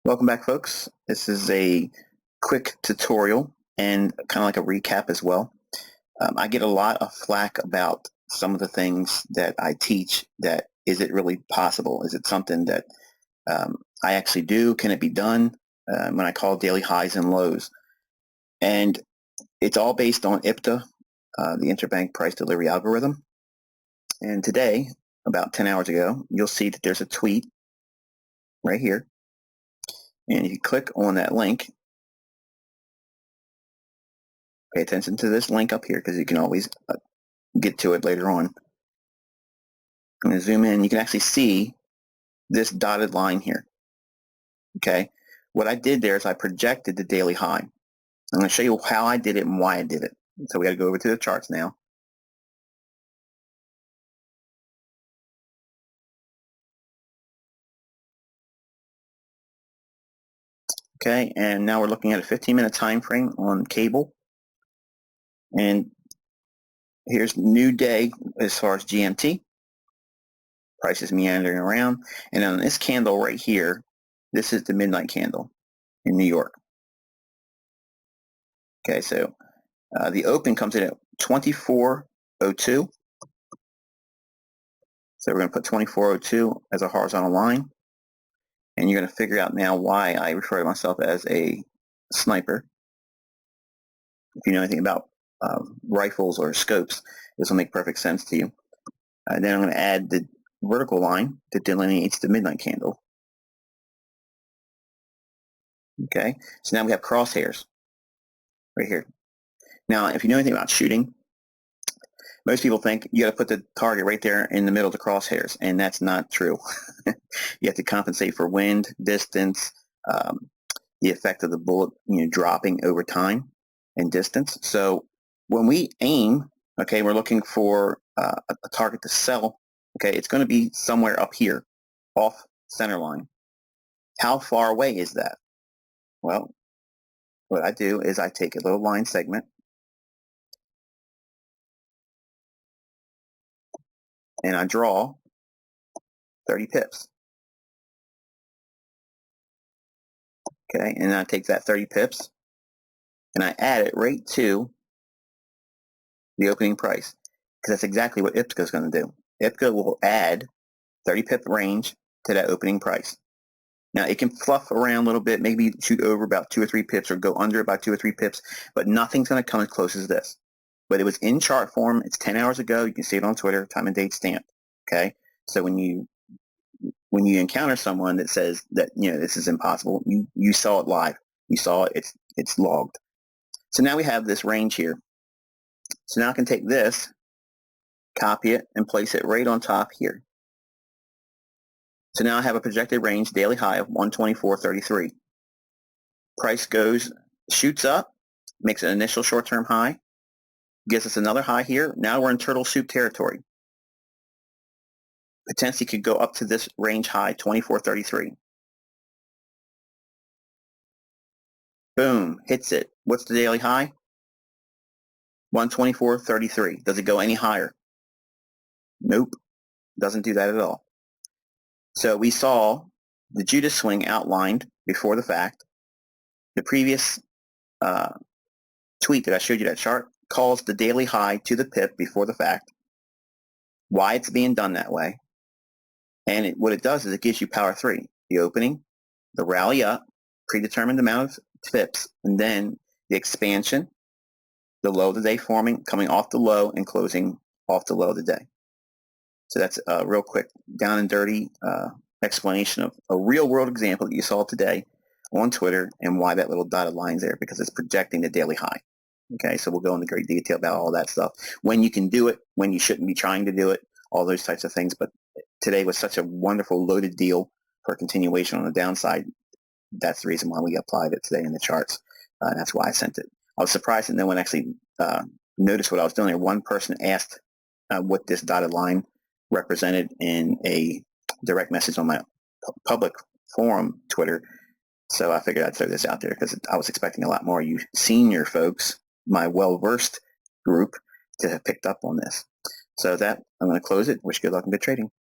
Welcome back, folks. This is a quick tutorial and kind of like a recap as well. I get a lot of flack about some of the things that I teach. That is it really possible? Is it something that I actually do? Can it be done? When I call daily highs and lows. And it's all based on IPDA, the Interbank Price Delivery Algorithm. And today, about 10 hours ago, you'll see that there's a tweet right here. And if you click on that link, pay attention to this link up here because you can always get to it later on. I'm going to zoom in. You can actually see this dotted line here. Okay. What I did there is I projected the daily high. I'm going to show you how I did it and why I did it. So we got to go over to the charts now. Okay, and now we're looking at a 15-minute time frame on cable. And here's new day as far as GMT. Price is meandering around. And on this candle right here, this is the midnight candle in New York. Okay, so the open comes in at 2402. So we're going to put 2402 as a horizontal line. And you're going to figure out now why I refer to myself as a sniper. If you know anything about rifles or scopes, this will make perfect sense to you. And then I'm going to add the vertical line that delineates the midnight candle. Okay, so now we have crosshairs right here. Now, if you know anything about shooting, most people think you got to put the target right there in the middle of the crosshairs, and that's not true. You have to compensate for wind, distance, the effect of the bullet, dropping over time and distance. So when we aim, okay, we're looking for a target to sell. Okay, it's going to be somewhere up here, off center line. How far away is that? Well, what I do is I take a little line segment and I draw 30 pips. Okay, and then I take that 30 pips and I add it right to the opening price, because that's exactly what IPCA is going to do. IPCA will add 30 pip range to that opening price. Now, it can fluff around a little bit, maybe shoot over about 2 or 3 pips or go under about 2 or 3 pips, but nothing's going to come as close as this. But it was in chart form. It's 10 hours ago. You can see it on Twitter, time and date stamped. Okay, so when you encounter someone that says that this is impossible, you saw it live. You saw it. It's logged. So now we have this range here. So now I can take this, copy it, and place it right on top here. So now I have a projected range daily high of 124.33. Price shoots up, makes an initial short-term high, gives us another high here. Now we're in turtle soup territory. Potentially could go up to this range high, 24.33. Boom, hits it. What's the daily high? 124.33. Does it go any higher? Nope, doesn't do that at all. So we saw the Judas swing outlined before the fact. The previous tweet that I showed you, that chart, calls the daily high to the pip before the fact, why it's being done that way. And what it does is it gives you power 3, the opening, the rally up, predetermined amount of pips, and then the expansion, the low of the day forming, coming off the low and closing off the low of the day. So that's a real quick down and dirty explanation of a real world example that you saw today on Twitter and why that little dotted line's there, because it's projecting the daily high. Okay, so we'll go into great detail about all that stuff. When you can do it, when you shouldn't be trying to do it, all those types of things. But today was such a wonderful loaded deal for a continuation on the downside. That's the reason why we applied it today in the charts. And that's why I sent it. I was surprised that no one actually noticed what I was doing there. One person asked what this dotted line represented in a direct message on my public forum Twitter. So I figured I'd throw this out there because I was expecting a lot more you senior folks, my well-versed group, to have picked up on this. So that, I'm going to close it. Wish you good luck and good trading.